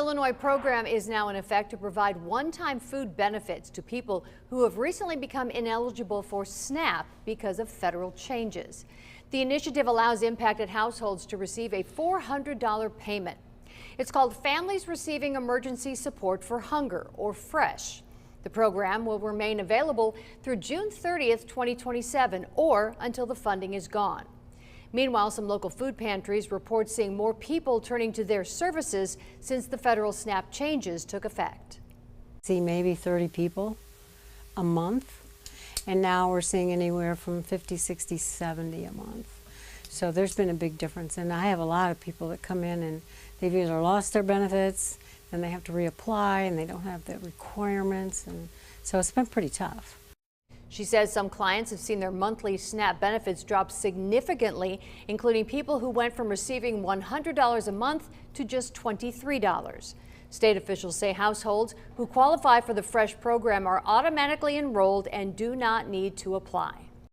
Illinois program is now in effect to provide one-time food benefits to people who have recently become ineligible for SNAP because of federal changes. The initiative allows impacted households to receive a $400 payment. It's called Families Receiving Emergency Support for Hunger, or FRESH. The program will remain available through June 30th, 2027, or until the funding is gone. Meanwhile, some local food pantries report seeing more people turning to their services since the federal SNAP changes took effect. See maybe 30 people a month, and now we're seeing anywhere from 50, 60, 70 a month. So there's been a big difference, and I have a lot of people that come in and they've either lost their benefits, and they have to reapply, and they don't have the requirements, and so it's been pretty tough. She says some clients have seen their monthly SNAP benefits drop significantly, including people who went from receiving $100 a month to just $23. State officials say households who qualify for the FRESH program are automatically enrolled and do not need to apply.